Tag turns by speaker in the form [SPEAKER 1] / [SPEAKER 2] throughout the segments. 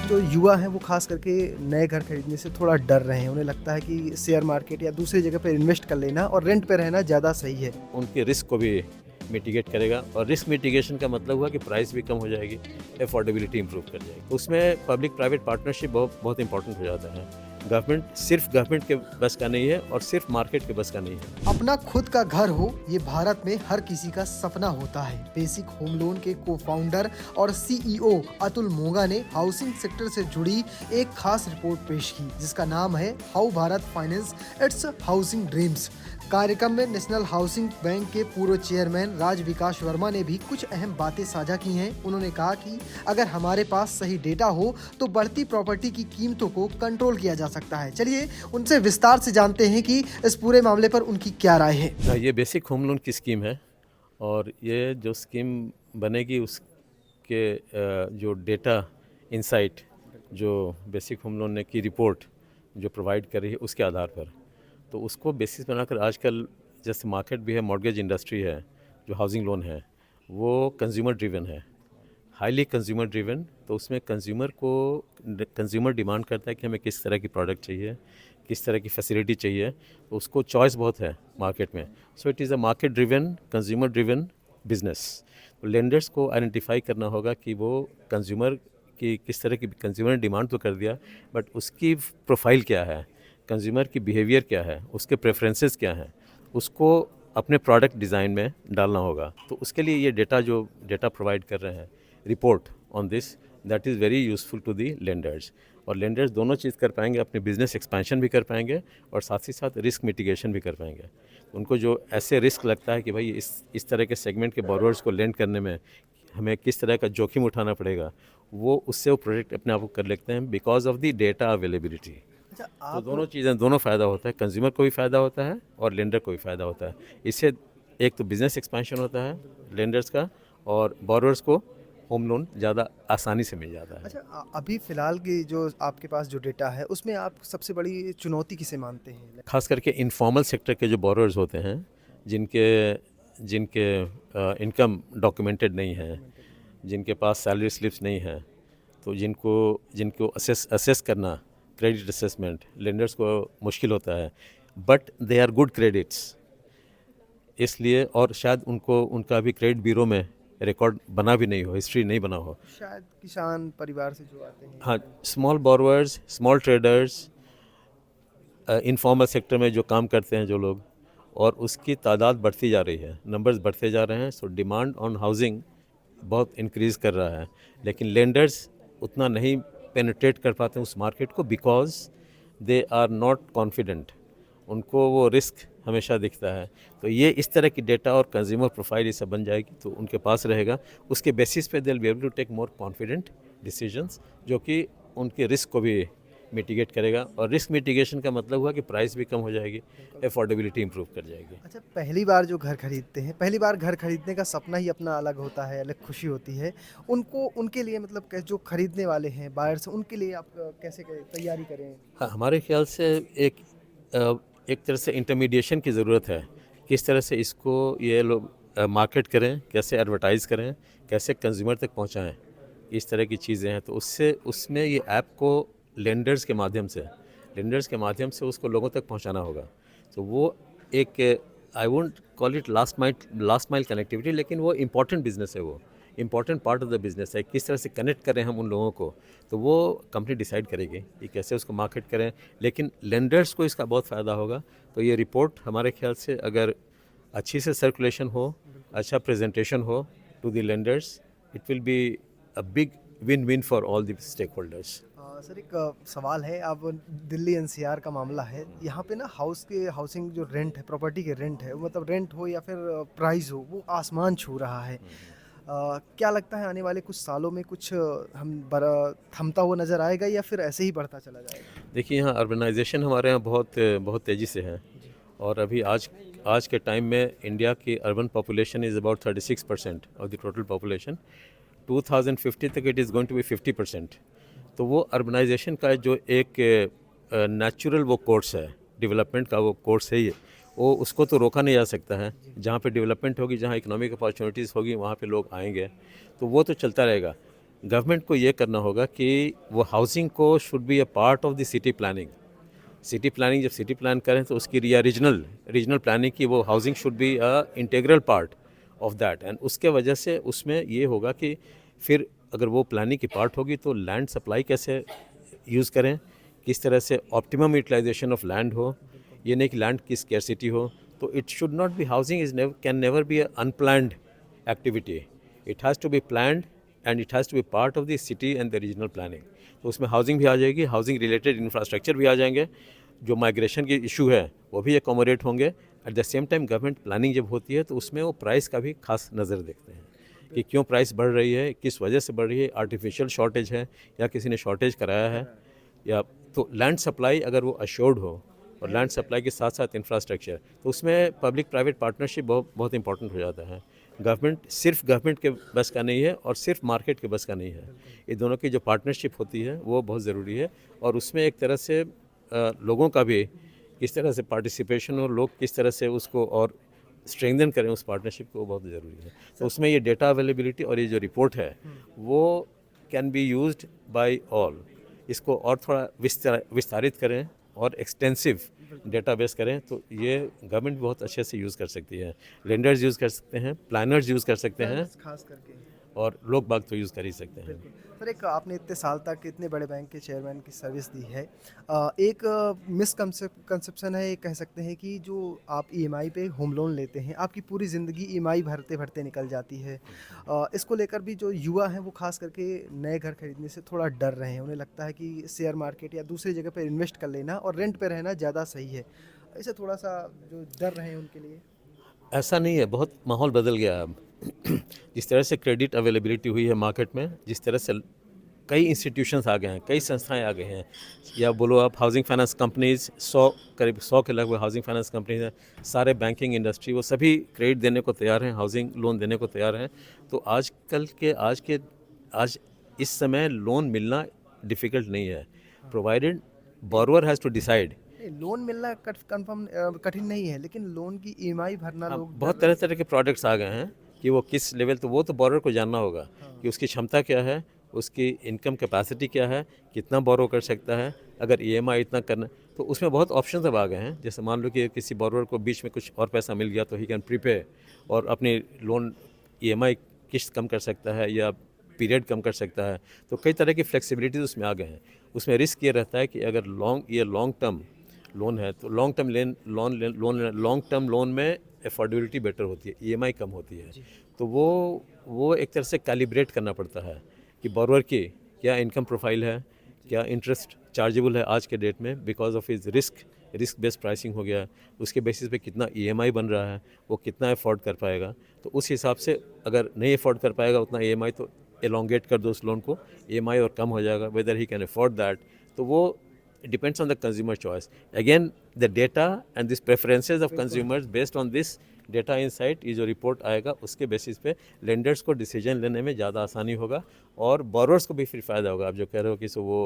[SPEAKER 1] जो युवा हैं वो खास करके नए घर खरीदने से थोड़ा डर रहे हैं। उन्हें लगता है कि शेयर मार्केट या दूसरी जगह पे इन्वेस्ट कर लेना और रेंट पे रहना ज़्यादा सही है।
[SPEAKER 2] उनके रिस्क को भी मिटिगेट करेगा और रिस्क मिटिगेशन का मतलब हुआ कि प्राइस भी कम हो जाएगी, अफोर्डेबिलिटी इंप्रूव कर जाएगी। उसमें पब्लिक प्राइवेट पार्टनरशिप बहुत बहुत इंपॉर्टेंट हो जाता है। गवर्नमेंट के बस का नहीं है और सिर्फ मार्केट के बस का नहीं है।
[SPEAKER 1] अपना खुद का घर हो, ये भारत में हर किसी का सपना होता है। बेसिक होम लोन के को फाउंडर और सीईओ अतुल मोंगा ने हाउसिंग सेक्टर से जुड़ी एक खास रिपोर्ट पेश की, जिसका नाम है how Bharat finance it's housing dreams. कार्यक्रम में नेशनल हाउसिंग बैंक के पूर्व चेयरमैन राज विकास वर्मा ने भी कुछ अहम बातें साझा की हैं। उन्होंने कहा कि अगर हमारे पास सही डेटा हो तो बढ़ती प्रॉपर्टी की कीमतों को कंट्रोल किया जा सकता है। चलिए उनसे विस्तार से जानते हैं कि इस पूरे मामले पर उनकी क्या राय है।
[SPEAKER 2] ये बेसिक होम लोन की स्कीम है और ये जो स्कीम बनेगी उसके जो डेटा इंसाइट जो बेसिक होम लोन की रिपोर्ट जो प्रोवाइड कर रही है उसके आधार पर, तो उसको बेसिस बनाकर आजकल जैसे मार्केट भी है, मॉर्गेज इंडस्ट्री है, जो हाउसिंग लोन है वो कंज्यूमर ड्रिवन है, हाईली कंज्यूमर ड्रिवन। तो उसमें कंज्यूमर डिमांड करता है कि हमें किस तरह की प्रोडक्ट चाहिए, किस तरह की फैसिलिटी चाहिए, तो उसको चॉइस बहुत है मार्केट में। So it is a market driven, consumer driven business. तो लेंडर्स को आइडेंटिफाई करना होगा कि वो कंज्यूमर की किस तरह की, कंज्यूमर ने डिमांड तो कर दिया बट उसकी प्रोफाइल क्या है, कंज्यूमर की बिहेवियर क्या है, उसके प्रेफरेंसेस क्या हैं, उसको अपने प्रोडक्ट डिज़ाइन में डालना होगा। तो उसके लिए ये डेटा प्रोवाइड कर रहे हैं, report on this, that is very useful to the lenders. और लेंडर्स दोनों चीज़ कर पाएंगे, अपने बिजनेस एक्सपेंशन भी कर पाएंगे और साथ ही साथ रिस्क मिटिगेशन भी कर पाएंगे। उनको जो ऐसे रिस्क लगता है कि भाई इस तरह के सेगमेंट के बोरोवर्स को लेंड करने में हमें किस तरह का जोखिम उठाना पड़ेगा, वो उससे वो प्रोजेक्ट अपने आप को कर लेते हैं because of the data availability.
[SPEAKER 1] अच्छा,
[SPEAKER 2] तो
[SPEAKER 1] आप
[SPEAKER 2] दोनों चीज़ें, दोनों फ़ायदा होता है, कंज्यूमर को भी फ़ायदा होता है और लेंडर को भी फ़ायदा होता है। इससे एक तो बिज़नेस एक्सपेंशन होता है लेंडर्स का और बोरोवर्स को होम लोन ज़्यादा आसानी से मिल जाता है।
[SPEAKER 1] अच्छा, अभी फ़िलहाल की जो आपके पास जो डेटा है, उसमें आप सबसे बड़ी चुनौती किसे मानते हैं?
[SPEAKER 2] खास करके इनफॉर्मल सेक्टर के जो बोरोवर्स होते हैं, जिनके जिनके इनकम डॉक्यूमेंटेड नहीं है, जिनके पास सैलरी स्लिप्स नहीं है, तो जिनको जिनको असेस करना, क्रेडिट असेसमेंट लेंडर्स को मुश्किल होता है, but they are good credits, इसलिए और शायद उनको उनका अभी क्रेडिट ब्यूरो में रिकॉर्ड बना भी नहीं हो, हिस्ट्री नहीं बना हो।
[SPEAKER 1] शायद किसान परिवार से जो आते हैं।
[SPEAKER 2] हाँ, small borrowers, small traders, informal sector में जो काम करते हैं जो लोग, और उसकी तादाद बढ़ती जा रही है, नंबर्स बढ़ते जा रहे हैं। सो डिमांड ऑन हाउसिंग बहुत इंक्रीज़ कर रहा है, लेकिन लेंडर्स उतना नहीं पेनिट्रेट कर पाते हैं उस मार्केट को because they are not confident, उनको वो रिस्क हमेशा दिखता है। तो ये इस तरह की डेटा और कंज्यूमर प्रोफाइल ये सब बन जाएगी तो उनके पास रहेगा, उसके बेसिस पे they will be able to take more confident decisions, जो कि उनके रिस्क को भी मिटिगेट करेगा। और रिस्क मिटिगेशन का मतलब हुआ कि प्राइस भी कम हो जाएगी, अफोर्डेबिलिटी इंप्रूव कर जाएगी।
[SPEAKER 1] अच्छा, पहली बार जो घर खरीदते हैं, पहली बार घर खरीदने का सपना ही अपना अलग होता है, अलग खुशी होती है। उनको उनके लिए मतलब जो खरीदने वाले हैं बायर्स, उनके लिए आप कैसे तैयारी करें?
[SPEAKER 2] हाँ, हमारे ख्याल से एक अ, एक तरह से इंटरमीडिएशन की ज़रूरत है। किस तरह से इसको ये लोग मार्केट करें, कैसे एडवर्टाइज़ करें, कैसे कंज्यूमर तक पहुंचाएं, इस तरह की चीज़ें हैं। तो उसमें ये ऐप को लेंडर्स के माध्यम से उसको लोगों तक पहुंचाना होगा। तो वो एक, I won't call it last mile connectivity, लेकिन वो इम्पॉर्टेंट बिजनेस है, वो important part of the business है। किस तरह से कनेक्ट करें हम उन लोगों को, तो वो कंपनी डिसाइड करेगी कि कैसे उसको मार्केट करें, लेकिन लेंडर्स को इसका बहुत फ़ायदा होगा। तो ये रिपोर्ट हमारे ख्याल से अगर अच्छी से सर्कुलेशन हो, अच्छा प्रेजेंटेशन हो to the lenders, it will be a big win win for all the stakeholders.
[SPEAKER 1] Sir, एक सवाल है। अब दिल्ली एनसीआर का मामला है, यहाँ पे ना हाउसिंग जो रेंट है, प्रॉपर्टी के रेंट है, मतलब रेंट हो या फिर प्राइस हो, वो आसमान छू रहा है। क्या लगता है आने वाले कुछ सालों में कुछ थमता हुआ नज़र आएगा या फिर ऐसे ही बढ़ता चला जाएगा?
[SPEAKER 2] देखिए, यहाँ अर्बनाइजेशन हमारे यहाँ बहुत बहुत तेज़ी से है
[SPEAKER 1] जी।
[SPEAKER 2] और अभी आज के टाइम में इंडिया की urban population is about 36% of the total population. 2050 तक it is going to be 50%। तो वो अर्बनाइजेशन का जो एक नेचुरल वो कोर्स है, डेवलपमेंट का वो कोर्स है, ये वो उसको तो रोका नहीं जा सकता है। जहाँ पे डेवलपमेंट होगी, जहाँ इकोनॉमिक अपॉर्चुनिटीज़ होगी, वहाँ पे लोग आएंगे, तो वो तो चलता रहेगा। गवर्नमेंट को ये करना होगा कि वो हाउसिंग को should be a part of the city planning. City planning जब सिटी प्लान करें तो उसकी रीजनल प्लानिंग की वो housing should be a integral part of that. And उसके वजह से उसमें ये होगा कि फिर अगर वो प्लानिंग की पार्ट होगी तो लैंड सप्लाई कैसे यूज़ करें, किस तरह से ऑप्टिमम यूटिलाइजेशन ऑफ लैंड हो, ये नहीं कि लैंड की स्कैरसिटी हो। तो it should not be housing is can never be unplanned activity. It has to be planned and it has to be part of the city and the regional planning. तो उसमें housing भी आ जाएगी, housing related infrastructure भी आ जाएंगे, जो migration की issue है वो भी एकोमोडेट होंगे। At the same time government planning जब होती है तो उसमें वो प्राइस का भी खास नज़र देखते हैं कि क्यों प्राइस बढ़ रही है, किस वजह से बढ़ रही है, आर्टिफिशियल शॉर्टेज है या किसी ने शॉर्टेज कराया है, या तो लैंड सप्लाई अगर वो अश्योर्ड हो और लैंड सप्लाई के साथ साथ इंफ्रास्ट्रक्चर, तो उसमें पब्लिक प्राइवेट पार्टनरशिप बहुत इंपॉर्टेंट हो जाता है। गवर्नमेंट के बस का नहीं है और सिर्फ मार्केट के बस का नहीं है। ये दोनों की जो पार्टनरशिप होती है वो बहुत ज़रूरी है, और उसमें एक तरह से लोगों का भी किस तरह से पार्टिसिपेशन और लोग किस तरह से उसको और स्ट्रेंथन करें उस पार्टनरशिप को, बहुत ज़रूरी है। तो उसमें ये डेटा अवेलेबिलिटी और ये जो रिपोर्ट है वो can be used by all. इसको और थोड़ा विस्तारित करें और एक्सटेंसिव डेटाबेस करें तो ये गवर्नमेंट बहुत अच्छे से यूज़ कर सकती है। लेंडर्स यूज़ कर सकते हैं, प्लानर्स यूज़ कर सकते हैं,
[SPEAKER 1] खास करके,
[SPEAKER 2] और लोग बाग तो यूज़ कर ही सकते हैं।
[SPEAKER 1] सर एक आपने इतने साल तक इतने बड़े बैंक के चेयरमैन की सर्विस दी है, एक मिसकंसेप्शन है, कह सकते हैं कि जो आप ईएमआई पे होम लोन लेते हैं आपकी पूरी ज़िंदगी ईएमआई भरते भरते निकल जाती है। इसको लेकर भी जो युवा हैं वो खास करके नए घर खरीदने से थोड़ा डर रहे हैं। उन्हें लगता है कि शेयर मार्केट या दूसरी जगह पर इन्वेस्ट कर लेना और रेंट पे रहना ज़्यादा सही है। ऐसे थोड़ा सा जो डर रहे हैं उनके लिए।
[SPEAKER 2] ऐसा नहीं है, बहुत माहौल बदल गया है अब। जिस तरह से क्रेडिट अवेलेबिलिटी हुई है मार्केट में, जिस तरह से कई इंस्टीट्यूशंस आ गए हैं, कई संस्थाएं आ गई हैं, या बोलो आप हाउसिंग फाइनेंस कंपनीज, करीब 100 के लगभग हाउसिंग फाइनेंस कंपनीज हैं, सारे बैंकिंग इंडस्ट्री वो सभी क्रेडिट देने को तैयार हैं, हाउसिंग लोन देने को तैयार हैं। तो आज इस समय लोन मिलना डिफ़िकल्ट नहीं है, provided borrower has to decide.
[SPEAKER 1] Loan मिलना कंफर्म कठिन नहीं है, लेकिन लोन की ईएमआई भरना लोग
[SPEAKER 2] बहुत तरह तरह के प्रोडक्ट्स आ गए हैं कि वो किस लेवल, तो वो तो बोरोवर को जानना होगा कि उसकी क्षमता क्या है, उसकी इनकम कैपेसिटी क्या है, कितना बोरो कर सकता है। अगर ईएमआई इतना करना, तो उसमें बहुत ऑप्शन अब आ गए हैं। जैसे मान लो कि किसी बोरोवर को बीच में कुछ और पैसा मिल गया तो ही कैन प्रीपे और अपनी लोन ईएमआई किस्त कम कर सकता है या पीरियड कम कर सकता है। तो कई तरह की फ्लेक्सिबिलिटीज उसमें आ गए हैं। उसमें रिस्क ये रहता है कि अगर लॉन्ग टर्म लोन है तो लॉन्ग टर्म लोन में अफोर्डेबिलिटी बेटर होती है, ईएमआई कम होती है। तो वो एक तरह से कैलिब्रेट करना पड़ता है कि बोरोवर की क्या इनकम प्रोफाइल है, क्या इंटरेस्ट चार्जेबल है आज के डेट में, because of is risk based pricing हो गया है, उसके बेसिस पे कितना ईएमआई बन रहा है, वो कितना अफोर्ड कर पाएगा। तो उस हिसाब से अगर नहीं अफोर्ड कर पाएगा उतना ईएमआई, तो एलोंगेट कर दो उस लोन को, ईएमआई और कम हो जाएगा, weather he can afford that. तो वो it depends on the consumer choice. Again, the data and these preferences of consumers, based on this data insight, ये जो रिपोर्ट आएगा उसके बेसिस पे लेंडर्स को डिसीजन लेने में ज़्यादा आसानी होगा और बोरोवर्स को भी फिर फ़ायदा होगा। आप जो कह रहे हो कि सो वो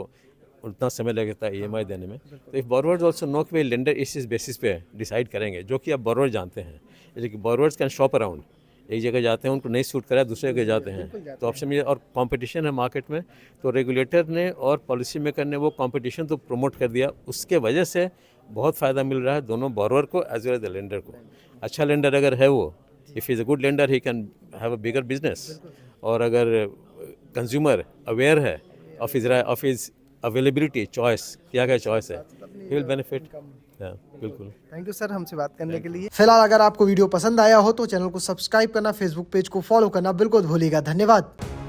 [SPEAKER 2] उतना समय लगता है ईएमआई देने में, तो इफ़ बोरोवर्स ऑल्सो नो कि लेंडर इस बेसिस पे डिसाइड करेंगे, जो कि अब बोरोवर जानते हैं। लेकिन बोरोवर्स कैन शॉप अराउंड, एक जगह जाते हैं, उनको नहीं सूट करा दूसरे जगह जाते हैं, तो ऑप्शन मिले। और कंपटीशन है मार्केट में, तो रेगुलेटर ने और पॉलिसी मेकर ने वो कंपटीशन तो प्रमोट कर दिया, उसके वजह से बहुत फ़ायदा मिल रहा है दोनों बोरोवर को as well as the lender को। अच्छा लेंडर अगर है वो, if is a good lender he can have a bigger business. और अगर कंज्यूमर अवेयर है ऑफ इज अवेलेबिलिटी, चॉइस, क्या चॉइस है, ही विल बेनिफिट। बिल्कुल।
[SPEAKER 1] थैंक यू सर हमसे बात करने के लिए। फिलहाल अगर आपको वीडियो पसंद आया हो तो चैनल को सब्सक्राइब करना, फेसबुक पेज को फॉलो करना बिल्कुल भूलिएगा। धन्यवाद।